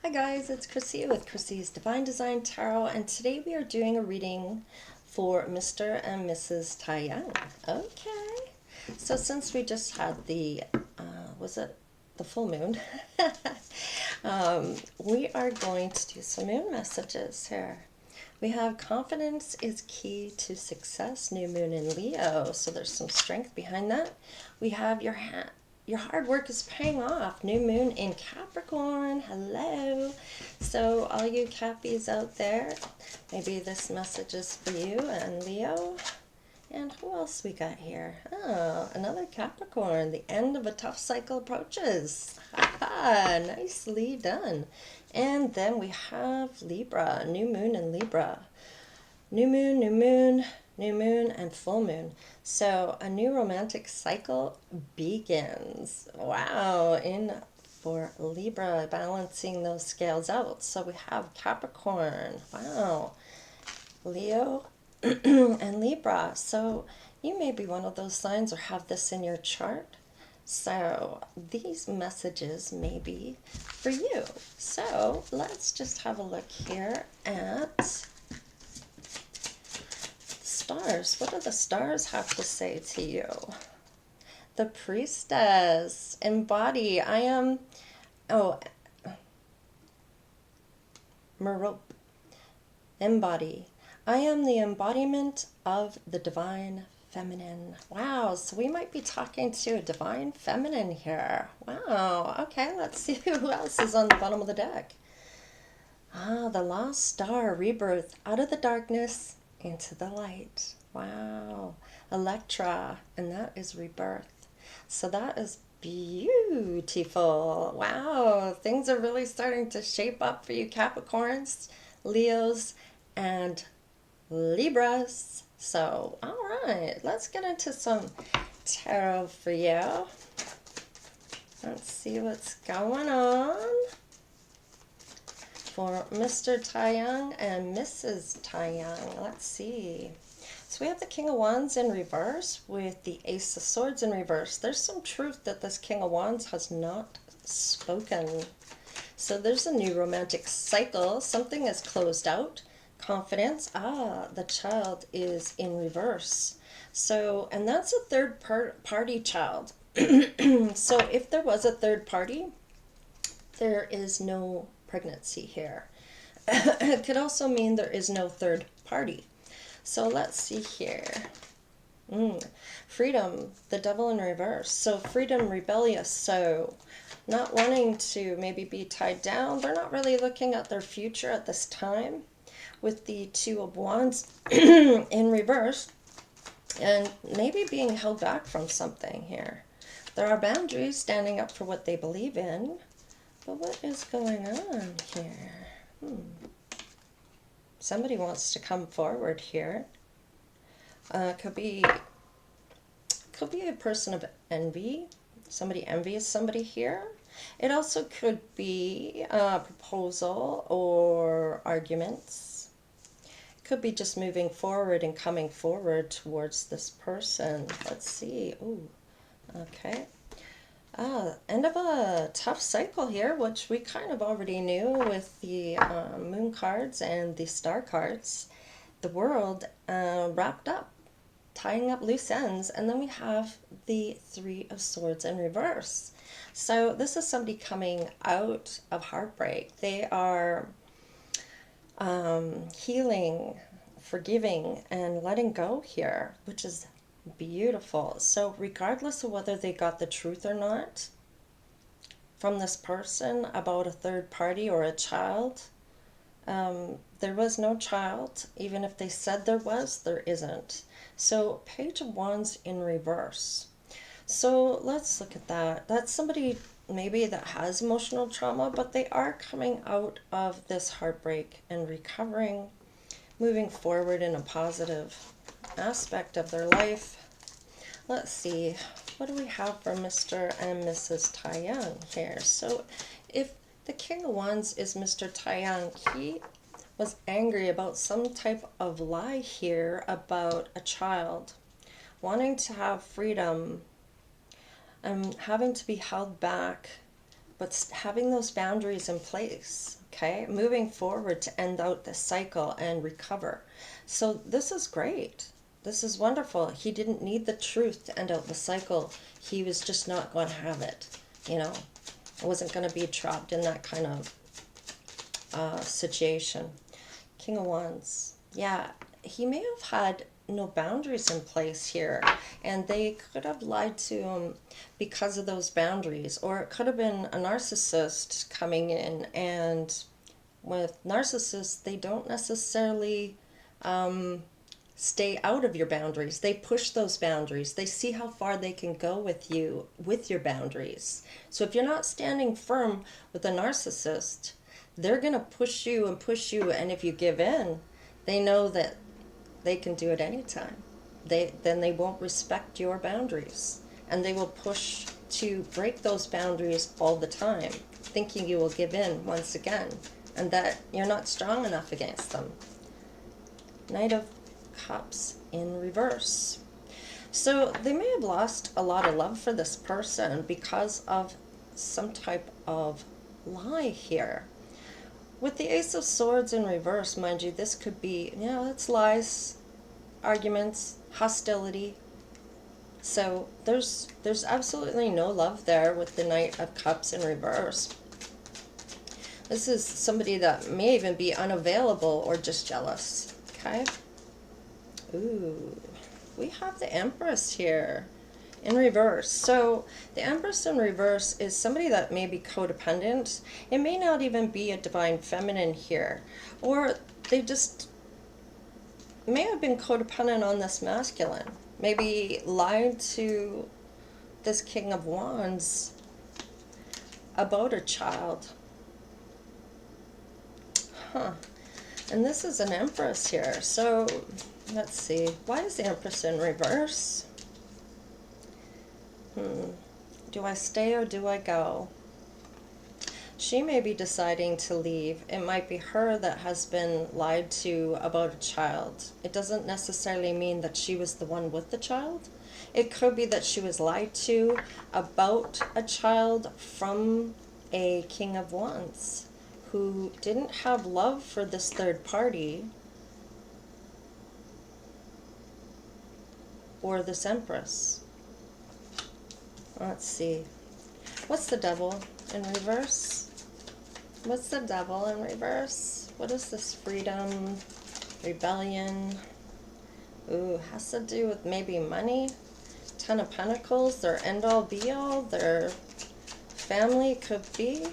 Hi guys, it's Chrissie with Chrissie's Divine Design Tarot, and today we are doing a reading for Mr. and Mrs. Taehyung. Okay, so since we just had the, was it the full moon? We are going to do some moon messages here. We have confidence is key to success, new moon in Leo, so there's some strength behind that. We have your hard work is paying off, new moon in Capricorn. Hello. So all you Cappies out there, maybe this message is for you and Leo. And who else we got here? Oh, another Capricorn. The end of a tough cycle approaches. Ha, nicely done. And then we have Libra, new moon in Libra. New moon, new moon, new moon, and full moon. So a new romantic cycle begins. Wow, in for Libra, balancing those scales out. So we have Capricorn. Wow. Leo and Libra. So you may be one of those signs or have this in your chart. So these messages may be for you. So let's just have a look here at stars. What do the stars have to say to you? The Priestess. Embody. I am, Merope. Embody. I am the embodiment of the divine feminine. Wow, so we might be talking to a divine feminine here. Wow, okay, let's see who else is on the bottom of the deck. Ah, the lost star, rebirth, out of the darkness into the light. Wow, Electra, and that is rebirth. So that is beautiful. Wow, things are really starting to shape up for you Capricorns, Leos, and Libras. So, all right, let's get into some tarot for you. Let's see what's going on for Mr. Taehyung and Mrs. Taehyung. Let's see. So we have the King of Wands in reverse with the Ace of Swords in reverse. There's some truth that this King of Wands has not spoken. So there's a new romantic cycle. Something is closed out. Confidence. Ah, the child is in reverse. So, and that's a third party child. So if there was a third party, there is no pregnancy here. It could also mean there is no third party. So let's see here. Freedom, the devil in reverse. So freedom, rebellious. So not wanting to maybe be tied down. They're not really looking at their future at this time with the Two of Wands in reverse. And maybe being held back from something here. There are boundaries, standing up for what they believe in. But what is going on here? Somebody wants to come forward here. Could be a person of envy. Somebody envious somebody here. It also could be a proposal or arguments. Could be just moving forward and coming forward towards this person. Let's see. Ooh, okay. End of a tough cycle here, which we kind of already knew with the moon cards and the star cards. The world wrapped up, tying up loose ends, and then we have the Three of Swords in reverse. So this is somebody coming out of heartbreak. They are healing, forgiving, and letting go here, which is beautiful. So regardless of whether they got the truth or not from this person about a third party or a child, there was no child. Even if they said there was, there isn't. So Page of Wands in reverse. So let's look at that. That's somebody maybe that has emotional trauma, but they are coming out of this heartbreak and recovering, moving forward in a positive aspect of their life. Let's see, what do we have for Mr. and Mrs. Taehyung here? So if the King of Wands is Mr. Taehyung, he was angry about some type of lie here about a child, wanting to have freedom and having to be held back but having those boundaries in place, okay? Moving forward to end out the cycle and recover. So this is great. This is wonderful. He didn't need the truth to end out the cycle. He was just not going to have it, you know. I wasn't going to be trapped in that kind of situation. King of Wands. Yeah, he may have had no boundaries in place here, and they could have lied to him because of those boundaries, or it could have been a narcissist coming in, and with narcissists, they don't necessarily stay out of your boundaries. They push those boundaries. They see how far they can go with you, with your boundaries. So if you're not standing firm with a narcissist, they're going to push you, and if you give in, they know that they can do it anytime. Then they won't respect your boundaries, and they will push to break those boundaries all the time, thinking you will give in once again, and that you're not strong enough against them. Knight of Cups in reverse. So they may have lost a lot of love for this person because of some type of lie here. With the Ace of Swords in reverse, mind you, this could be, it's lies, arguments, hostility. So there's absolutely no love there with the Knight of Cups in reverse. This is somebody that may even be unavailable or just jealous. Okay? Ooh, we have the Empress here in reverse. So the Empress in reverse is somebody that may be codependent. It may not even be a divine feminine here, or they just may have been codependent on this masculine. Maybe lied to this King of Wands about a child. And this is an Empress here. So let's see. Why is the Empress in reverse? Do I stay or do I go? She may be deciding to leave. It might be her that has been lied to about a child. It doesn't necessarily mean that she was the one with the child. It could be that she was lied to about a child from a King of Wands who didn't have love for this third party or this Empress. Let's see. What's the Devil in reverse? What's the Devil in reverse? What is this? Freedom, rebellion. Ooh, has to do with maybe money. Ten of Pentacles, their end-all be-all, their family could be.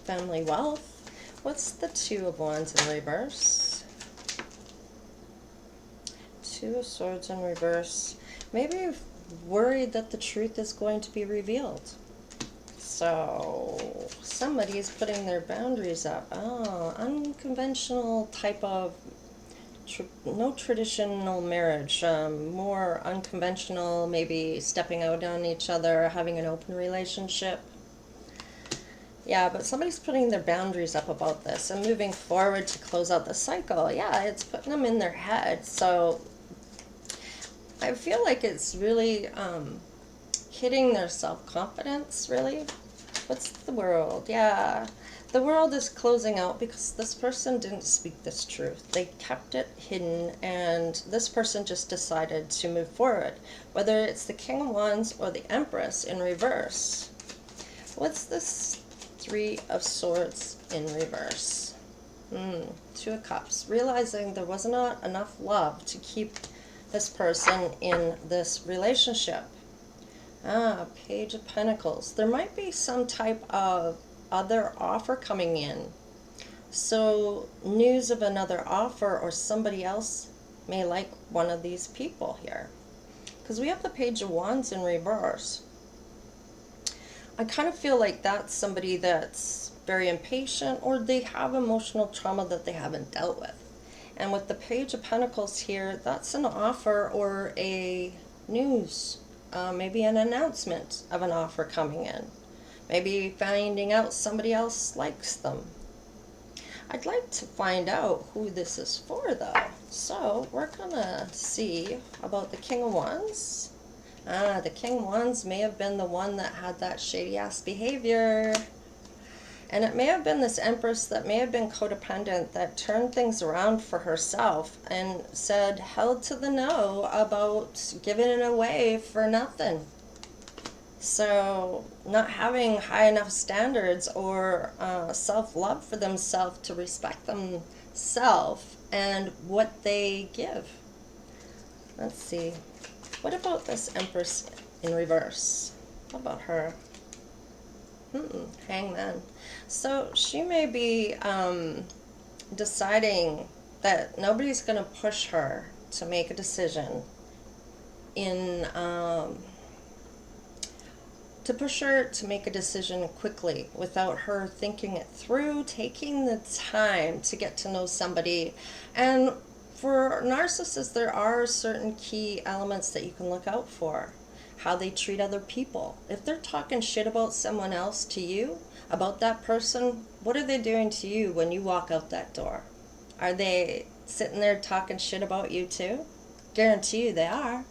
Family wealth. What's the Two of Wands in reverse? Two of Swords in reverse. Maybe worried that the truth is going to be revealed. So somebody is putting their boundaries up. Oh, unconventional type of, no traditional marriage, more unconventional, maybe stepping out on each other, having an open relationship. Yeah, but somebody's putting their boundaries up about this and moving forward to close out the cycle. Yeah, it's putting them in their head. So I feel like it's really hitting their self-confidence, really. What's the World? Yeah, the World is closing out because this person didn't speak this truth. They kept it hidden, and this person just decided to move forward. Whether it's the King of Wands or the Empress in reverse. What's this Three of Swords in reverse? Two of Cups. Realizing there was not enough love to keep this person in this relationship. Page of Pentacles. There might be some type of other offer coming in. So news of another offer, or somebody else may like one of these people here. Because we have the Page of Wands in reverse. I kind of feel like that's somebody that's very impatient, or they have emotional trauma that they haven't dealt with. And with the Page of Pentacles here, that's an offer or a news. Maybe an announcement of an offer coming in. Maybe finding out somebody else likes them. I'd like to find out who this is for, though. So we're going to see about the King of Wands, The King Wands may have been the one that had that shady ass behavior. And it may have been this Empress that may have been codependent, that turned things around for herself and said, held to the no about giving it away for nothing. So not having high enough standards or self-love for themselves to respect themselves and what they give. Let's see. What about this Empress in reverse? What about her? Hangman. So she may be deciding that nobody's going to push her to make a decision to push her to make a decision quickly without her thinking it through, taking the time to get to know somebody. And for narcissists, there are certain key elements that you can look out for. How they treat other people. If they're talking shit about someone else to you, about that person, what are they doing to you when you walk out that door? Are they sitting there talking shit about you too? Guarantee you they are.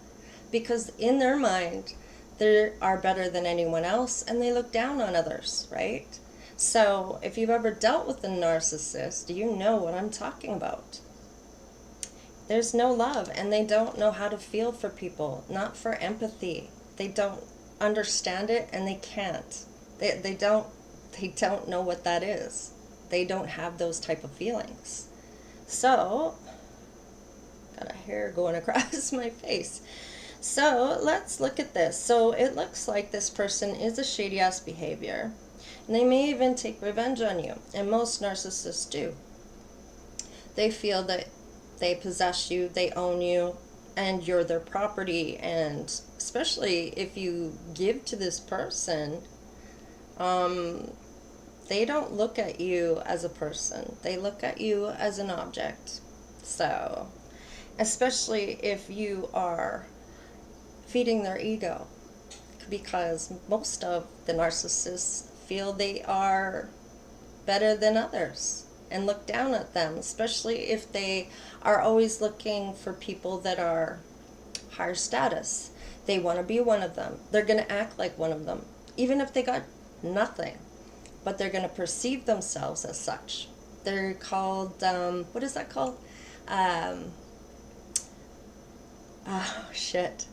Because in their mind, they are better than anyone else and they look down on others, right? So if you've ever dealt with a narcissist, you know what I'm talking about. There's no love and they don't know how to feel for people, not for empathy. They don't understand it and they can't. They don't know what that is. They don't have those type of feelings. So, got a hair going across my face. So, let's look at this. So, it looks like this person is a shady ass behavior. And they may even take revenge on you. And most narcissists do. They feel that they possess you, they own you, and you're their property. And especially if you give to this person, they don't look at you as a person. They look at you as an object. So, especially if you are feeding their ego, because most of the narcissists feel they are better than others and look down at them, especially if they are always looking for people that are higher status. They want to be one of them. They're going to act like one of them, even if they got nothing, but they're going to perceive themselves as such. They're called, what is that called? Oh, shit.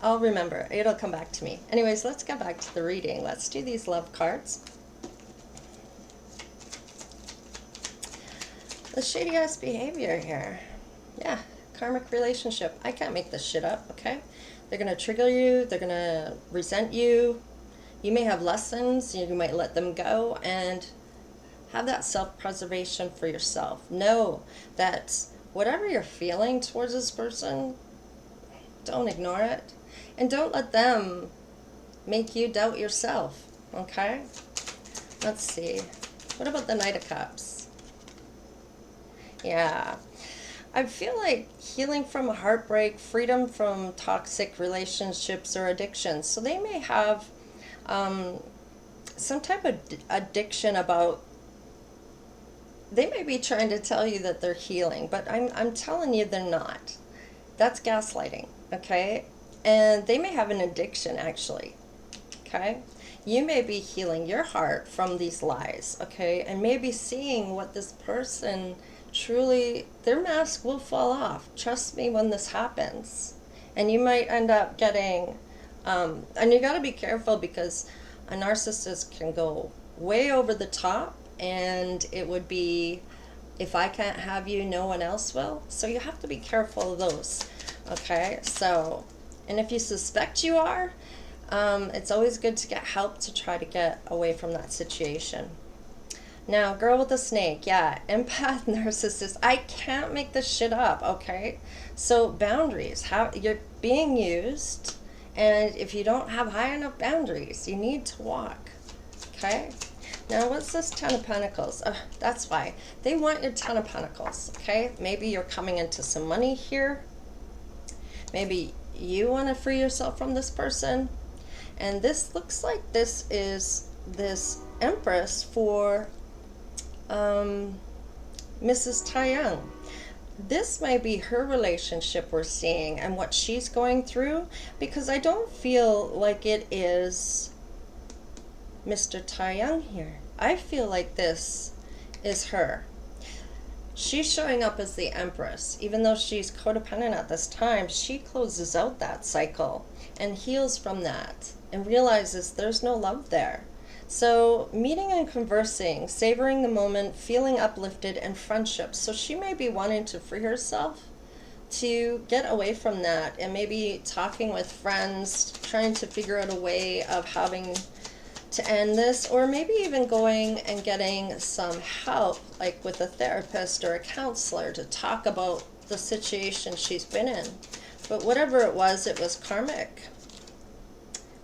I'll remember. It'll come back to me. Anyways, let's get back to the reading. Let's do these love cards. The shady ass behavior here. Yeah, karmic relationship. I can't make this shit up, okay? They're going to trigger you. They're going to resent you. You may have lessons. You might let them go and have that self-preservation for yourself. Know that whatever you're feeling towards this person, don't ignore it. And don't let them make you doubt yourself, okay? Let's see. What about the Knight of Cups? Yeah. I feel like healing from a heartbreak, freedom from toxic relationships or addictions. So they may have some type of addiction about, they may be trying to tell you that they're healing, but I'm telling you they're not. That's gaslighting, okay? And they may have an addiction, actually, okay? You may be healing your heart from these lies, okay? And maybe seeing what this person truly, their mask will fall off. Trust me when this happens. And you might end up getting, and you got to be careful because a narcissist can go way over the top, and it would be, if I can't have you, no one else will. So you have to be careful of those, okay? So, and if you suspect you are, it's always good to get help to try to get away from that situation. Now, girl with a snake, yeah, empath, narcissist. I can't make this shit up, okay? So boundaries, how you're being used, and if you don't have high enough boundaries, you need to walk, okay? Now, what's this Ten of Pentacles? That's why. They want your Ten of Pentacles, okay? Maybe you're coming into some money here. Maybe you want to free yourself from this person. And this looks like this is this Empress for Mrs. Taehyung. This might be her relationship we're seeing and what she's going through, because I don't feel like it is Mr. Taehyung here. I feel like this is her. She's showing up as the Empress. Even though she's codependent at this time, she closes out that cycle and heals from that and realizes there's no love there. So meeting and conversing, savoring the moment, feeling uplifted, and friendship. So she may be wanting to free herself, to get away from that, and maybe talking with friends, trying to figure out a way of having to end this, or maybe even going and getting some help, like with a therapist or a counselor, to talk about the situation she's been in. But whatever it was karmic.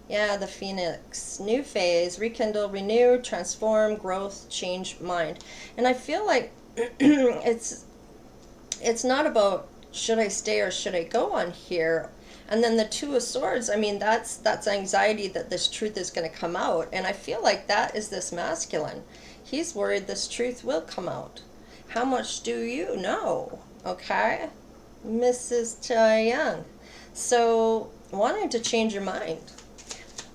Yeah, the Phoenix. New phase, rekindle, renew, transform, growth, change, mind. And I feel like it's not about should I stay or should I go on here. And then the Two of Swords, I mean, that's anxiety that this truth is going to come out. And I feel like that is this masculine. He's worried this truth will come out. How much do you know? Okay? Mrs. Taehyung. So, wanting to change your mind.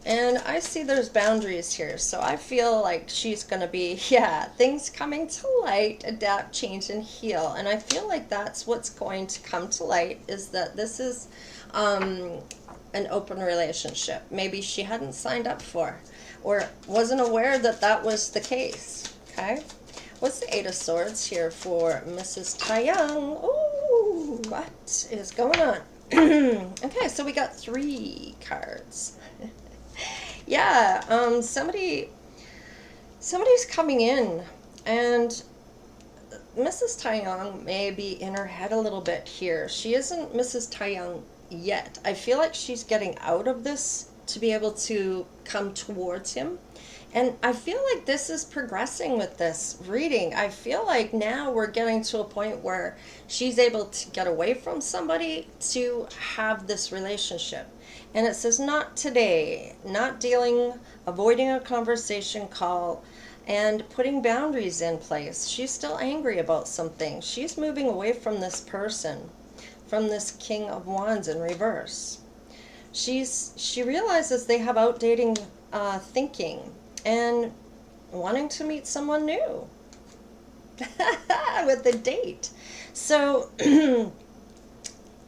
And I see there's boundaries here, so I feel like she's going to be, things coming to light, adapt, change, and heal. And I feel like that's what's going to come to light, is that this is an open relationship. Maybe she hadn't signed up for, or wasn't aware that that was the case, okay? What's the Eight of Swords here for Mrs. Taehyung? Ooh, what is going on? Okay, so we got 3 cards. Yeah, somebody's coming in, and Mrs. Taehyung may be in her head a little bit here. She isn't Mrs. Taehyung yet. I feel like she's getting out of this to be able to come towards him. And I feel like this is progressing with this reading. I feel like now we're getting to a point where she's able to get away from somebody to have this relationship. And it says not today, not dealing, avoiding a conversation call, and putting boundaries in place. She's still angry about something. She's moving away from this person, from this King of Wands in reverse. She realizes they have outdated thinking and wanting to meet someone new with a date. So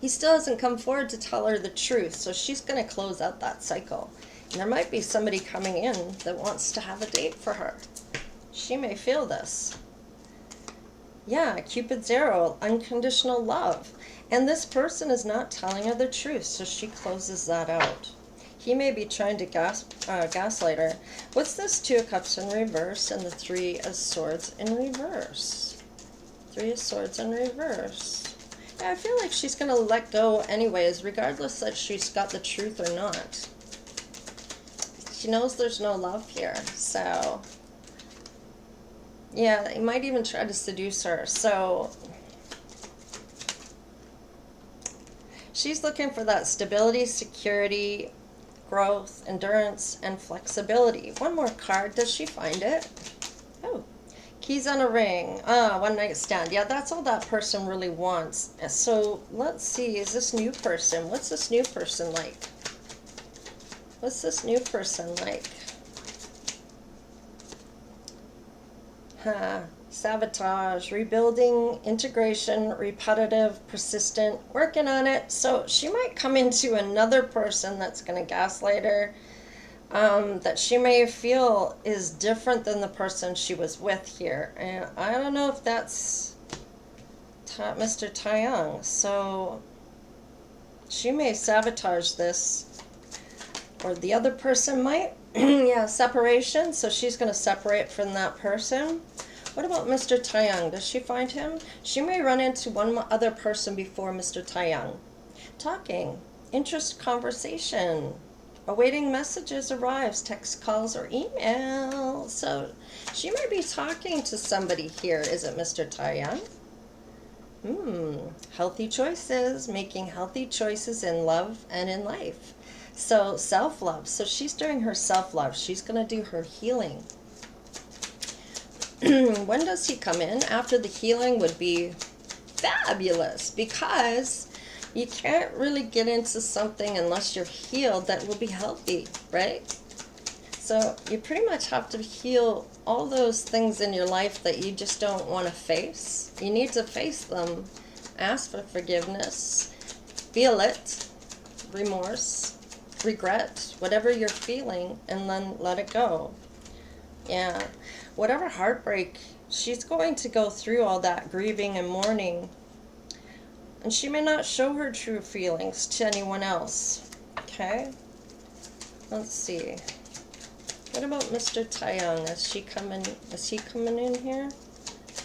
he still hasn't come forward to tell her the truth, so she's going to close out that cycle. And there might be somebody coming in that wants to have a date for her. She may feel this. Yeah, Cupid's arrow, unconditional love. And this person is not telling her the truth, so she closes that out. He may be trying to gaslight her. What's this? 2 of Cups in reverse and the 3 of Swords in reverse. 3 of Swords in reverse. Yeah, I feel like she's going to let go anyways, regardless that she's got the truth or not. She knows there's no love here, so yeah, he might even try to seduce her. So she's looking for that stability, security, growth, endurance, and flexibility. One more card. Does she find it? Oh, keys on a ring. One night stand. Yeah, that's all that person really wants. So let's see. Is this new person? What's this new person like? What's this new person like? Sabotage, rebuilding, integration, repetitive, persistent, working on it. So she might come into another person that's going to gaslight her, that she may feel is different than the person she was with here. And I don't know if that's Mr. Taehyung. So she may sabotage this, or the other person might. Yeah, separation. So she's going to separate from that person. What about Mr. Taehyung? Does she find him? She may run into one other person before Mr. Taehyung. Talking, interest, conversation, awaiting messages arrives, text, calls, or email. So she may be talking to somebody here. Is it Mr. Taehyung? Healthy choices, making healthy choices in love and in life. So self-love. So she's doing her self-love. She's going to do her healing. When does he come in? After the healing would be fabulous, because you can't really get into something unless you're healed that will be healthy, right? So you pretty much have to heal all those things in your life that you just don't want to face. You need to face them, ask for forgiveness, feel it, remorse, regret, whatever you're feeling, and then let it go. Yeah, whatever heartbreak, she's going to go through all that grieving and mourning. And she may not show her true feelings to anyone else. Okay? Let's see. What about Mr. Taehyung? Is he coming in here?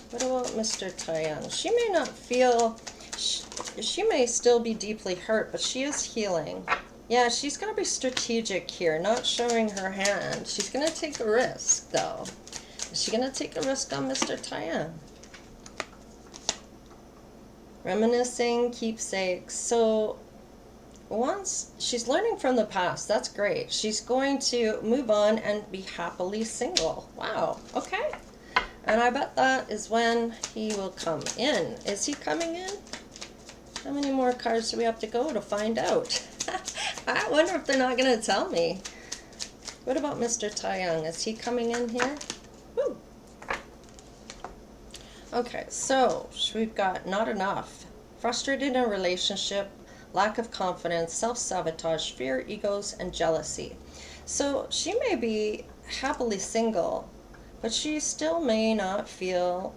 What about Mr. Taehyung? She may not feel, she may still be deeply hurt, but she is healing. Yeah, she's going to be strategic here, not showing her hand. She's going to take a risk, though. Is she going to take a risk on Mr. Taehyung? Reminiscing, keepsakes. So once she's learning from the past, that's great. She's going to move on and be happily single. Wow, okay. And I bet that is when he will come in. Is he coming in? How many more cards do we have to go to find out? I wonder if they're not going to tell me. What about Mr. Taehyung? Is he coming in here? Woo. Okay, so we've got not enough, frustrated in a relationship, lack of confidence, self-sabotage, fear, egos, and jealousy. So she may be happily single, but she still may not feel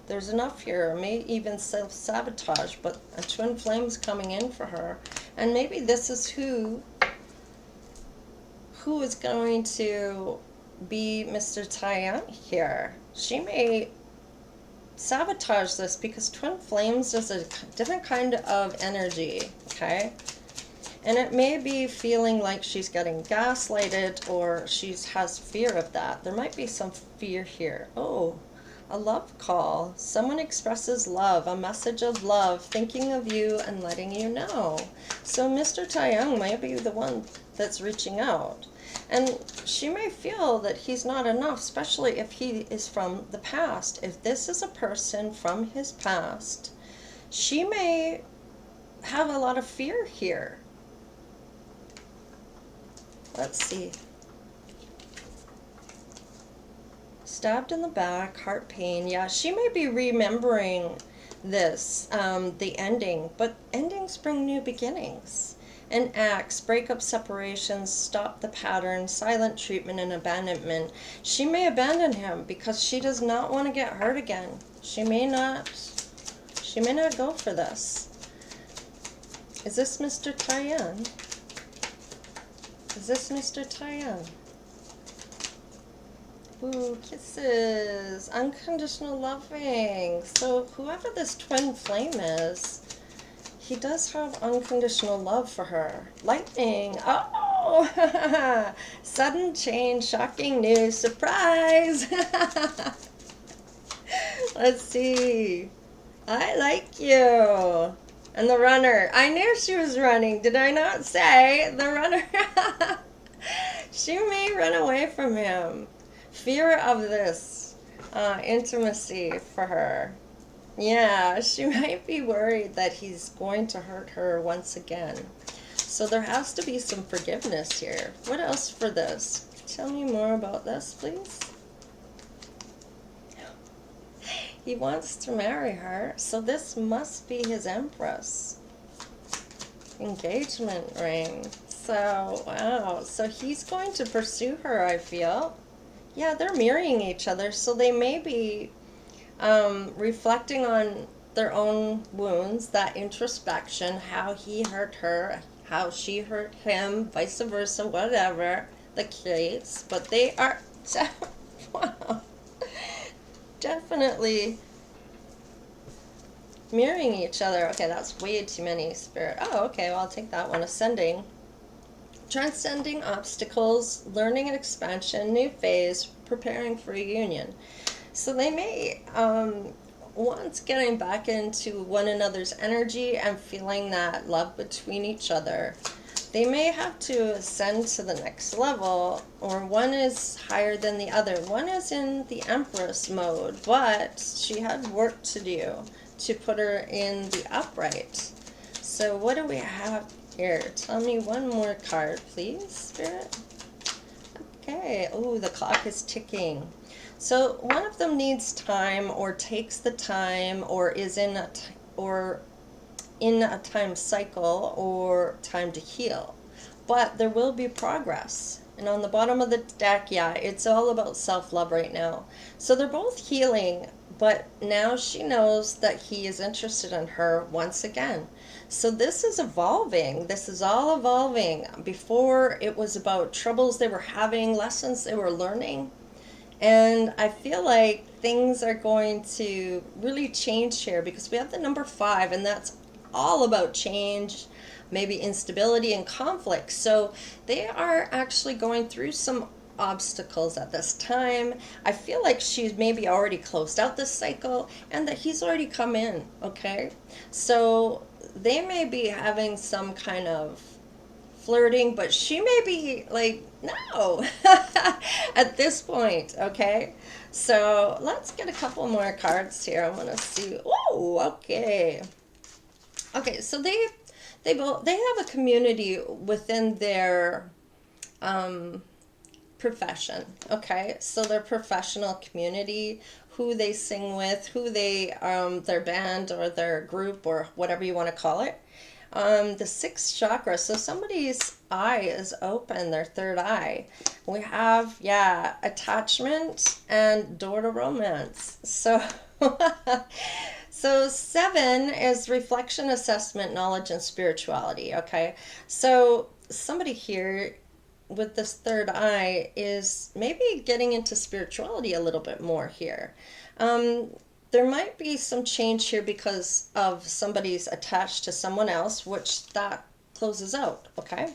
there's enough here, may even self-sabotage, but a twin flame's coming in for her. And maybe this is who is going to be Mr. Taehyung here. She may sabotage this because twin flames is a different kind of energy, okay? And it may be feeling like she's getting gaslighted, or she has fear of that. There might be some fear here. Oh, a love call. Someone expresses love, a message of love, thinking of you and letting you know. So Mr. Taehyung might be the one that's reaching out. And she may feel that he's not enough, especially if he is from the past. If this is a person from his past, she may have a lot of fear here. Let's see. Stabbed in the back, heart pain. Yeah, she may be remembering this, the ending, but endings bring new beginnings. And acts, breakup, separations, stop the pattern, silent treatment, and abandonment. She may abandon him because she does not want to get hurt again. She may not go for this. Is this Mr. Taehyung? Is this Mr. Taehyung? Ooh, kisses, unconditional loving. So whoever this twin flame is, he does have unconditional love for her. Lightning, oh, sudden change, shocking news, surprise. Let's see. I like you. And the runner, I knew she was running. Did I not say the runner? She may run away from him. Fear of this intimacy for her. Yeah, she might be worried that he's going to hurt her once again. So there has to be some forgiveness here. What else for this? Tell me more about this, please. He wants to marry her, so this must be his Empress. Engagement ring. So, wow. So he's going to pursue her, I feel. Yeah, they're mirroring each other, so they may be reflecting on their own wounds, that introspection, how he hurt her, how she hurt him, vice versa, whatever the case. But they are wow, definitely mirroring each other. Okay, that's way too many, Spirit. Oh, okay, well, I'll take that one. Ascending. Transcending obstacles, learning expansion, new phase, preparing for a union. So they may, once getting back into one another's energy and feeling that love between each other. they may have to ascend to the next level, or one is higher than the other. One is in the Empress mode, but she had work to do to put her in the upright. So what do we have here? Tell me one more card, please, Spirit. Okay. Oh, the clock is ticking. So one of them needs time, or takes the time, or is in a time cycle, or time to heal. But there will be progress. And on the bottom of the deck, yeah, it's all about self-love right now. So they're both healing, but now she knows that he is interested in her once again. So this is evolving. This is all evolving. Before, it was about troubles they were having, lessons they were learning. And I feel like things are going to really change here, because we have the number 5, and that's all about change, maybe instability and conflict. So they are actually going through some obstacles at this time. I feel like she's maybe already closed out this cycle, and that he's already come in, okay? So they may be having some kind of flirting, but she may be like, no, at this point, okay? So let's get a couple more cards here. I want to see. Oh, okay. Okay, so they have a community within their profession, okay? So their professional community, who they sing with, who they their band or their group or whatever you want to call it. The 6th chakra, so somebody's eye is open, their third eye. We have, yeah, attachment and door to romance. So so 7 is reflection, assessment, knowledge, and spirituality, okay? So somebody here with this third eye is maybe getting into spirituality a little bit more here. There might be some change here because of somebody's attached to someone else, which that closes out, okay?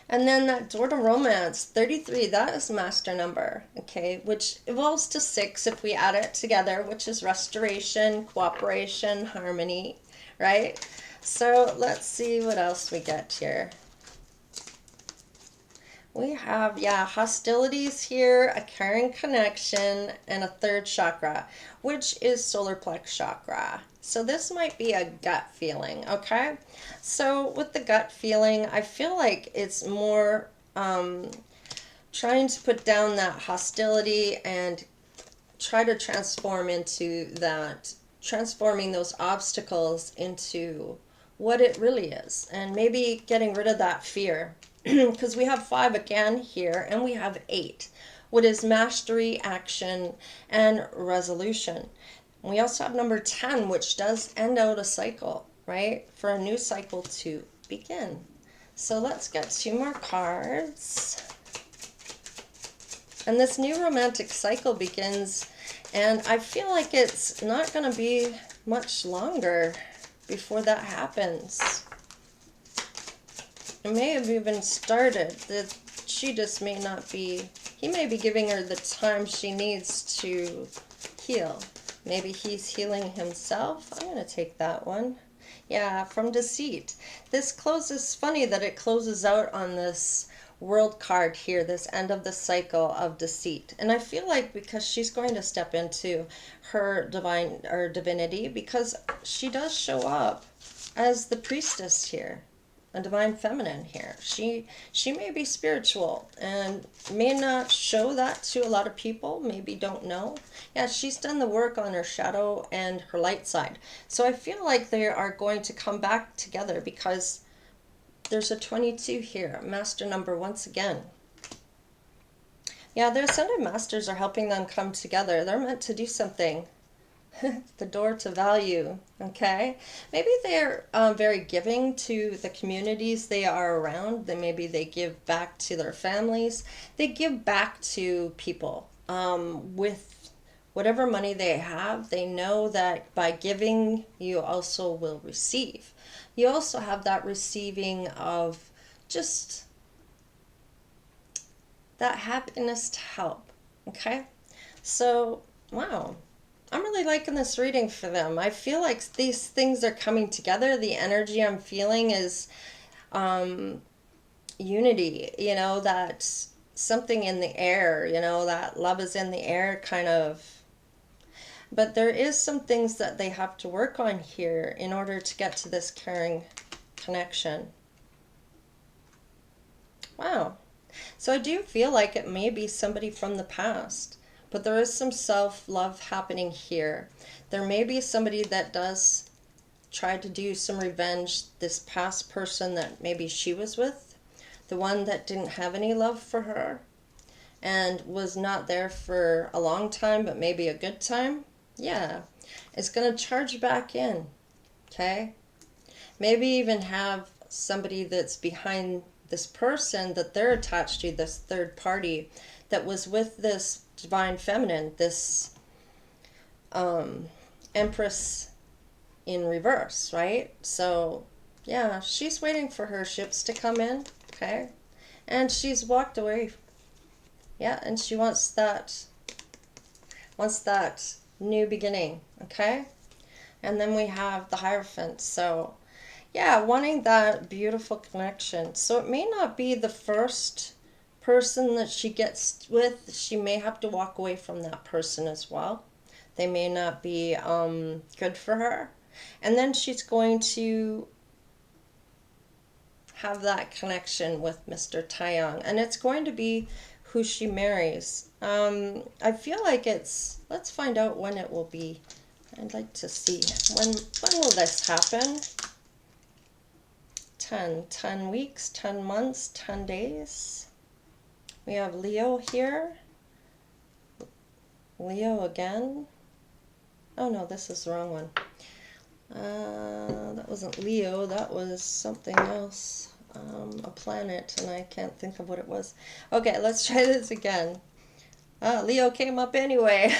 And then that door to romance, 33, that is master number, okay? Which evolves to 6 if we add it together, which is restoration, cooperation, harmony, right? So let's see what else we get here. We have, yeah, hostilities here, a caring connection, and a 3rd chakra, which is solar plex chakra. So this might be a gut feeling, okay? So with the gut feeling, I feel like it's more trying to put down that hostility and try to transform into that, transforming those obstacles into what it really is, and maybe getting rid of that fear. Because we have 5 again here, and we have 8, what is mastery, action, and resolution. We also have number 10, which does end out a cycle, right? For a new cycle to begin. So let's get 2 more cards. And this new romantic cycle begins, and I feel like it's not going to be much longer before that happens. It may have even started, that she just may not be, he may be giving her the time she needs to heal. Maybe he's healing himself. I'm going to take that one. Yeah, from deceit. This closes, funny that it closes out on this world card here, this end of the cycle of deceit. And I feel like because she's going to step into her divine or divinity, because she does show up as the priestess here. A divine feminine here. She may be spiritual and may not show that to a lot of people, maybe don't know. Yeah, she's done the work on her shadow and her light side. So I feel like they are going to come back together, because there's a 22 here, master number once again. Yeah, their ascended masters are helping them come together. They're meant to do something. The door to value, okay? Maybe they're very giving to the communities they are around. Maybe they give back to their families. They give back to people with whatever money they have. They know that by giving, you also will receive. You also have that receiving of just that happiness to help, okay? So, wow. I'm really liking this reading for them. I feel like these things are coming together. The energy I'm feeling is unity, you know, that something in the air, you know, that love is in the air kind of. But there is some things that they have to work on here in order to get to this caring connection. Wow. So I do feel like it may be somebody from the past, but there is some self-love happening here. There may be somebody that does try to do some revenge, this past person that maybe she was with, the one that didn't have any love for her and was not there for a long time, but maybe a good time. Yeah, it's going to charge back in, okay? Maybe even have somebody that's behind this person that they're attached to, this third party that was with this divine feminine, this Empress in reverse, right? So yeah, she's waiting for her ships to come in, okay? And she's walked away. Yeah, and she wants that new beginning, okay? And then we have the Hierophant. So yeah, wanting that beautiful connection. So it may not be the first person that she gets with. She may have to walk away from that person as well. They may not be good for her. And then she's going to have that connection with Mr. Taehyung. And it's going to be who she marries. I feel like it's, let's find out when it will be. I'd like to see, when will this happen? 10 weeks, 10 months, 10 days. We have Leo here. Leo again. Oh no, this is the wrong one. That wasn't Leo, that was something else. A planet, and I can't think of what it was. Okay, let's try this again. Leo came up anyway.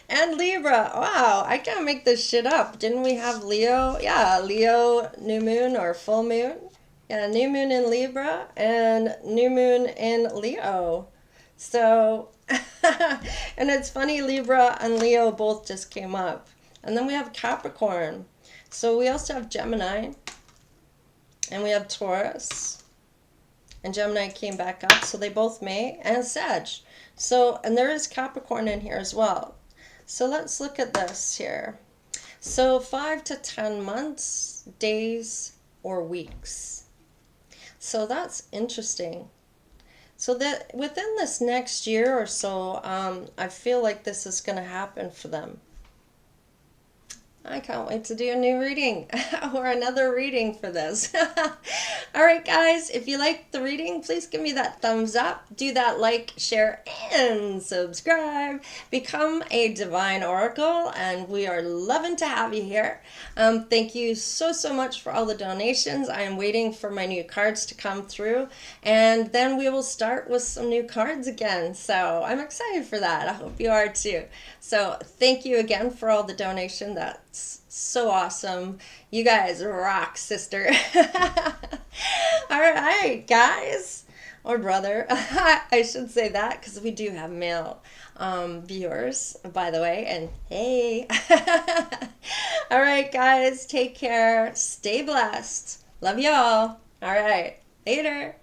And Libra. Wow, I can't make this shit up. Didn't we have Leo? Yeah, Leo new moon or full moon. Yeah, new moon in Libra and new moon in Leo. So, and it's funny, Libra and Leo both just came up. And then we have Capricorn. So we also have Gemini. And we have Taurus. And Gemini came back up, so they both may. And Sag. So, and there is Capricorn in here as well. So let's look at this here. So 5 to 10 months, days, or weeks. So that's interesting. So that within this next year or so, I feel like this is going to happen for them. I can't wait to do a new reading or another reading for this. All right, guys, if you like the reading, please give me that thumbs up. Do that like, share, and subscribe. Become a divine oracle, and we are loving to have you here. Thank you so much for all the donations. I am waiting for my new cards to come through, and then we will start with some new cards again. So I'm excited for that. I hope you are too. So thank you again for all the donation. That's so awesome. You guys rock, sister. All right, guys. Or brother. I should say that because we do have male viewers, by the way. And hey. All right, guys. Take care. Stay blessed. Love y'all. All right. Later.